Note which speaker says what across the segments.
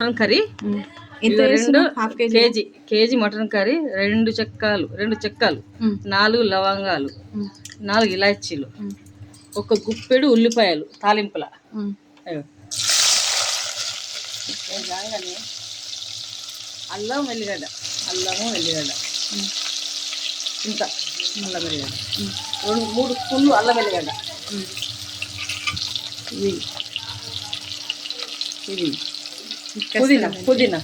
Speaker 1: Mutton curry రెండు KG mutton curry, రెండు చెక్కలు 4 లవంగాలు, 4 ఇలాచీలు, ఒక గుప్పెడు ఉల్లిపాయలు తాలింపుల, అల్లము వెల్లిగడ్డ ఇంత అల్లం వెల్లిగడ్డ, 2-3 స్పూన్లు అల్లం వెల్లిగడ్డ, ఇది పుదీనా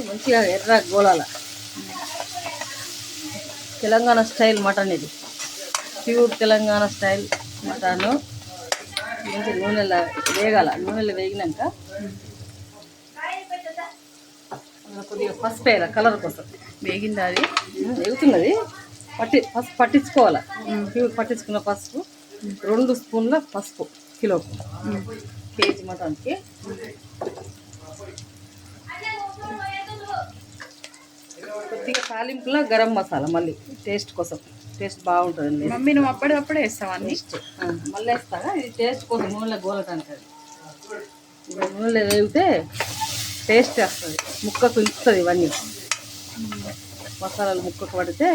Speaker 1: మంచిగా ఎర్ర గోళాల. తెలంగాణ స్టైల్ మటన్, ఇది ప్యూర్ తెలంగాణ స్టైల్ మటన్. మంచి నూనెలో వేగాల. నూనెలో వేగినాక కొద్దిగా పసుపు వేయాలి, కలర్ కోసం.
Speaker 2: వేగిందా? అది
Speaker 1: వేగుతున్నది. పసుపు పట్టించుకోవాలి. ప్యూర్ పట్టించుకున్న పసుపు, 2 స్పూన్ల పసుపు కిలోకు, కేజీ మటన్కి. కొద్దిగా తాలింపులో గరం మసాలా, మళ్ళీ టేస్ట్ కోసం, టేస్ట్ బాగుంటుంది.
Speaker 2: మమ్మీ నువ్వు అప్పుడే వేస్తావా? అన్ని
Speaker 1: మళ్ళీ వేస్తాగా, ఇది టేస్ట్ కోసం. నూనెలో గోలటానికి అది నూనెలో వేగితే టేస్ట్ వస్తుంది, ముక్కకు ఇంకుతుంది. ఇవన్నీ మసాలాలు ముక్కకు పడితే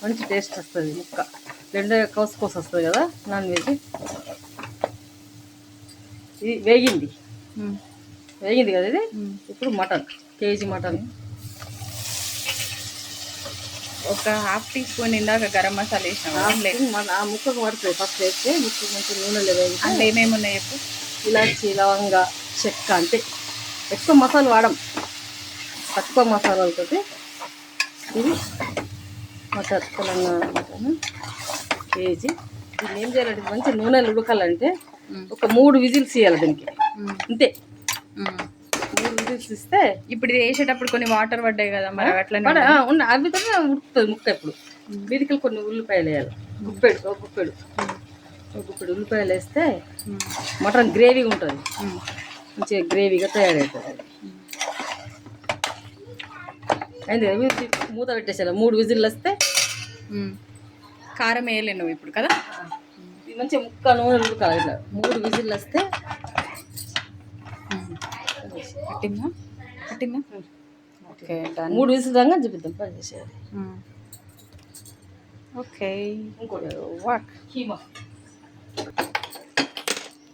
Speaker 1: మంచి టేస్ట్ వస్తుంది. ముక్క రెండే కోసి వస్తుంది కదా నాన్ వెజ్. ఇది వేగింది కదా ఇది. ఇప్పుడు మటన్, కేజీ మటన్
Speaker 2: ఒక ½ టీ స్పూన్ ఇందాక గరం మసాలా వేసినాం.
Speaker 1: ఆ ముక్కకు పడుతుంది. ఫస్ట్ వేస్తే ముక్క మంచి నూనెలో వేగి.
Speaker 2: అందులో ఏమేమి ఉన్నాయి చెప్పు?
Speaker 1: ఇలాచి, లవంగా, చెక్క. అంటే ఎక్కువ మసాలా వాడం, తక్కువ మసాలాలతో. ఇది మటన్, తెలంగాణ మటన్ కేజీ. దీన్ని ఏం చేయాలంటే మంచి నూనెలు ఉడకాలంటే ఒక 3 విజిల్స్ ఇవ్వాలి దీనికి, అంతే. 3 విజిల్స్ ఇస్తే.
Speaker 2: ఇప్పుడు ఇది వేసేటప్పుడు కొన్ని వాటర్ పడ్డాయి కదా, మరి అట్లనే
Speaker 1: అవి కూడా ఉడుకుతుంది ముక్క. ఇప్పుడు వీధికి కొన్ని ఉల్లిపాయలు వేయాలి, గుప్పెడు ఉల్లిపాయలు వేస్తే మటన్ గ్రేవీగా ఉంటుంది, మంచిగా గ్రేవీగా తయారవుతుంది. అయింది కదా, మూత పెట్టేసాను. 3 విజిల్లు వస్తే.
Speaker 2: కారం వేయలే నువ్వు ఇప్పుడు కదా.
Speaker 1: ఇది మంచిగా ముక్క నూనె ఉడకాలి. ఇట్లా 3 విజిల్లు వస్తే.
Speaker 2: కట్టిందా? ఓకే,
Speaker 1: 3 విజిల్ దాకా చూపిద్దాం పని చేసేది.
Speaker 2: ఓకే,
Speaker 1: ఇంకోటి కీమా.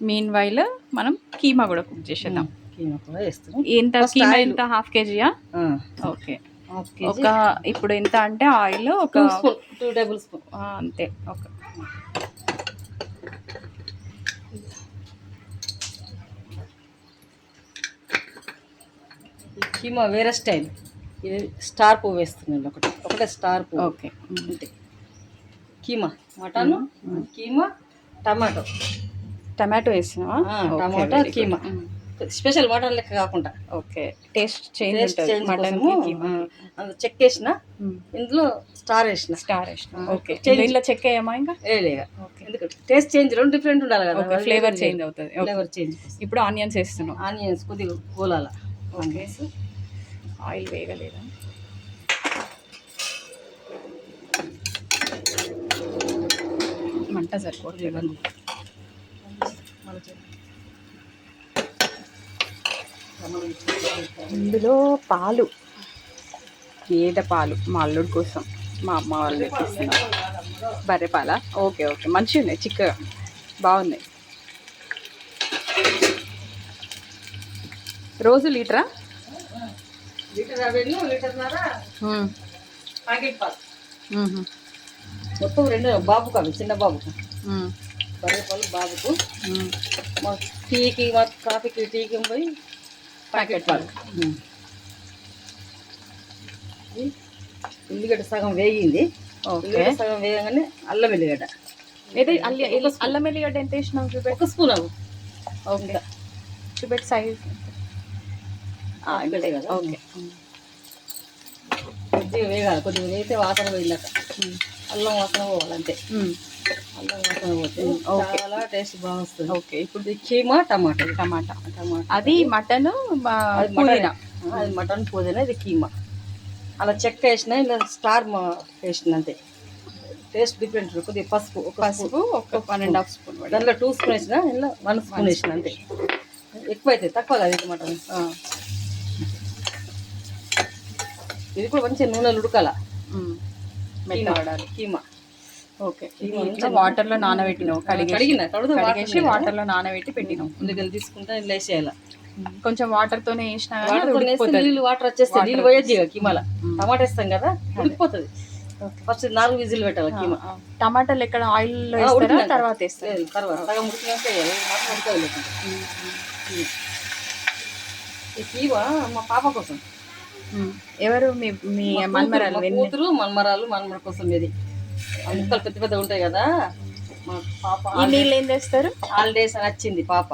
Speaker 2: మీన్ వైల్ మనం కీమా కూడా కుక్ చేసేద్దాం.
Speaker 1: కీమా కూడా వేస్తాం.
Speaker 2: ఎంత కీమా? ఎంత ½ కేజీయా? ఓకే.
Speaker 1: ఒక
Speaker 2: ఇప్పుడు ఎంత అంటే ఆయిల్ ఒక
Speaker 1: 2 టేబుల్ స్పూన్
Speaker 2: అంతే. ఓకే.
Speaker 1: కీమా వేరే స్టైల్. ఇది స్టార్ పువ్వు వేస్తున్నాను, ఒకటే స్టార్ పువ్వు.
Speaker 2: ఓకే,
Speaker 1: అంతే. కీమా మటన్, కీమా, టమాటో
Speaker 2: వేసినావా?
Speaker 1: టమాటో కీమా స్పెషల్ మటన్ లెక్క కాకుండా.
Speaker 2: ఓకే, టేస్ట్ చేంజ్ ఉంటుంది మటన్.
Speaker 1: చెక్క వేసిన, ఇందులో స్టార్ వేసిన.
Speaker 2: ఓకే, ఇందులో చెక్క ఏమా ఇంకా
Speaker 1: వేయలేగా. ఎందుకంటే టేస్ట్ చేంజ్, 2 డిఫరెంట్ ఉండాలి కదా,
Speaker 2: ఫ్లేవర్ చేంజ్ అవుతుంది.
Speaker 1: Flavour change.
Speaker 2: ఇప్పుడు ఆనియన్స్ వేస్తున్నాం.
Speaker 1: ఆనియన్స్ కొద్దిగా గోలాల.
Speaker 2: Okay, oil వేయగలేదా? మంట సరిపోతుంది. ఇందులో పాలు, గేదె పాలు మా అల్లుడి కోసం మా అమ్మ వాళ్ళు తెప్పిస్తున్నారు. బర్రె పాల. ఓకే, మంచిగా ఉన్నాయి, చిక్కగా బాగున్నాయి. రోజు లీటరా?
Speaker 1: ప్యాకెట్ పాలు మొత్తం 2 బాబుకు, అవి చిన్న బాబుకు. బర్రె పాలు బాబుకు, మా టీకి, మా కాఫీకి, టీకి పోయి ప్యాకెట్ పాలు. ఉల్లిగడ్డ సగం వేగింది. సగం వేయగానే అల్లం వెల్లిగడ్డ.
Speaker 2: అల్లం వెల్లిగడ్డ ఎంత వేసినావు?
Speaker 1: 1 స్పూన్.
Speaker 2: ఓకే, చూపెట్టి సైజ్.
Speaker 1: కదా.
Speaker 2: ఓకే,
Speaker 1: కొద్దిగా వేగాలి. కొద్దిగా వేస్తే వాసన పోయిందాక, అల్లం వాసన పోవాలంతే. అల్లం వాసన పోతే చాలా టేస్ట్ బాగా వస్తుంది.
Speaker 2: ఓకే,
Speaker 1: ఇప్పుడు కీమా, టమాటా.
Speaker 2: అది మటన్, పుదీనా.
Speaker 1: అది మటన్, పుదీనా. ఇది కీమా. అలా చెక్క వేసిన, ఇలా స్టార్ వేసిన, అంతే. Taste different. కొద్దిగా పసుపు, ఒక 1.5 స్పూన్. దాంట్లో 2 స్పూన్ వేసిన, ఇలా 1 స్పూన్ వేసిన, అంతే. ఎక్కువ అవుతుంది, తక్కువ కాదు ఇది మటన్. ఇది కూడా మంచిగా నూనెలు ఉడకాల,
Speaker 2: మెత్తబడాలి
Speaker 1: కీమా.
Speaker 2: ఓకే, ఇది ఇంట్లో వాటర్లో నానబెట్టినావు, కడిగేసి వాటర్లో నానబెట్టి పెట్టినావు.
Speaker 1: ముందుకెళ్ళి తీసుకుంటా ఇలా వేసేయాలి.
Speaker 2: కొంచెం వాటర్తోనే వేసినా
Speaker 1: నీళ్ళు వాటర్ వచ్చేస్తాయి, నీళ్ళు పోయొద్దు ఇక కీమాల. టమాటా వేస్తాం కదా, ఉడికిపోతుంది. ఫస్ట్ 4 విజిల్ పెట్టాలి కీమా.
Speaker 2: టమాటాలు ఎక్కడ ఆయిల్లో వేస్తారా తర్వాత వేస్తారు?
Speaker 1: తర్వాత సగం ఉడికినాక వేయాలి, మాత్రం ఉడకాలి. ఈ కీమా మా పాప కోసం.
Speaker 2: ఎవరు? మీ మన్మరాలు?
Speaker 1: కూతురు మన్మరాలు, మన్మర కోసం. ఇది ఆ ముక్కలు పెద్ద పెద్ద ఉంటాయి కదా, మా పాప.
Speaker 2: ఈ నీళ్ళు ఏం చేస్తారు?
Speaker 1: హాలిడేస్ అని వచ్చింది పాప,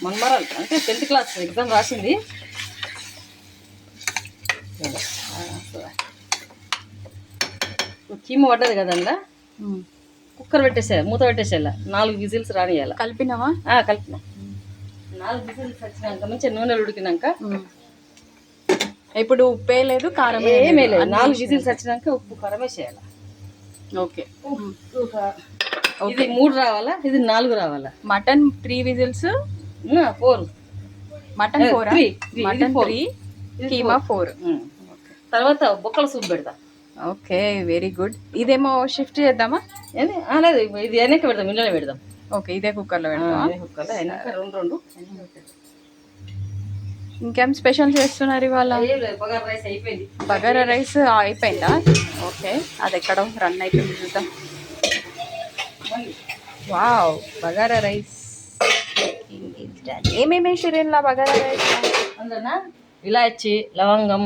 Speaker 1: మన్మరాలు అంటే 10th క్లాస్ ఎగ్జామ్ రాసింది. కీమ పడ్డది కదా అందులో, కుక్కర్ పెట్టేసేయాలి, మూత పెట్టేసేయాలి, 4 విజిల్స్ రానియాలి.
Speaker 2: కలిపినావా?
Speaker 1: కలిపిన 4 విజిల్స్ వచ్చినాక మంచిగా నూనెలు ఉడికినాక,
Speaker 2: ఇప్పుడు ఉప్పు వేయలేదు, కారం
Speaker 1: ఏమీ లేదు. 4 విజిల్స్ వచ్చినాక ఉప్పు కారం వేసేయాలి.
Speaker 2: ఓకే,
Speaker 1: ఇది 3 రావాలా, ఇది 4 రావాలా.
Speaker 2: Mutton 3 whistles,
Speaker 1: 4.
Speaker 2: Mutton 4, mutton 3, keema 4.
Speaker 1: తర్వాత బొక్కల సూప్ పెడతా.
Speaker 2: Okay, very good. ఇదేమో షిఫ్ట్ చేద్దామా?
Speaker 1: లేదు, ఇది వెనక పెడదాం, ఇంట్లోనే పెడదాం.
Speaker 2: ఓకే, ఇదే కుక్కర్లో పెడదాం.
Speaker 1: కుక్కర్లో అయినాక 2
Speaker 2: ఇంకేం స్పెషల్ చేస్తున్నారు ఇవాళ?
Speaker 1: బగారా రైస్ అయిపోయింది.
Speaker 2: బగారా రైస్ అయిపోయిందా? ఓకే, అది ఎక్కడ రన్ అయిపోయింది చూద్దాం. Wow, bagara rice. ఏమేమి వేసారు ఇలా బగారా రైస్?
Speaker 1: అందులోనా ఇలాచి, లవంగం,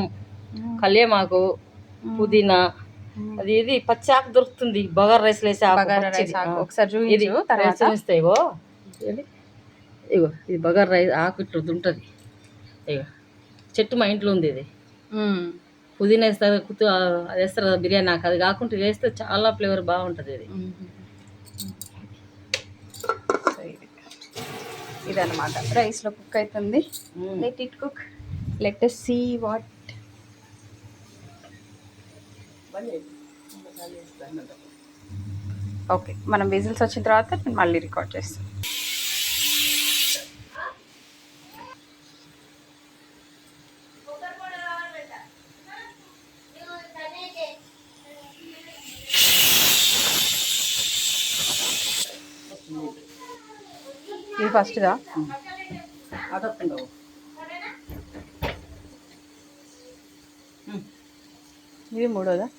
Speaker 1: కల్యమాకు, పుదీనా, అది ఇది పచ్చి ఆకు దొరుకుతుంది బగారా రైస్ వేసే.
Speaker 2: బగారా రైస్ ఒకసారి చూపించు తర్వాత
Speaker 1: చూపిస్తాయి. ఇగో ఇది బగారా రైస్ ఆకు ఇట్లా ఉంటుంది. ఇగో చెట్టు మా ఇంట్లో ఉంది. ఇది పుదీనా వేస్తారు, అది వేస్తారు కదా బిర్యానీ ఆకు, అది కాకుండా వేస్తే చాలా ఫ్లేవర్ బాగుంటుంది. ఇది
Speaker 2: ఇదన్నమాట రైస్లో కుక్ అవుతుంది. Let it cook, let us see what. Okay, మనం విజిల్స్ వచ్చిన తర్వాత నేను మళ్ళీ రికార్డ్ చేస్తాను. ఇది ఫస్ట్దా? ఇది మూడోదా?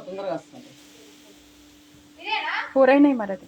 Speaker 1: తొందరగా వస్తుంది.
Speaker 2: 4 అయినాయి మరి. అది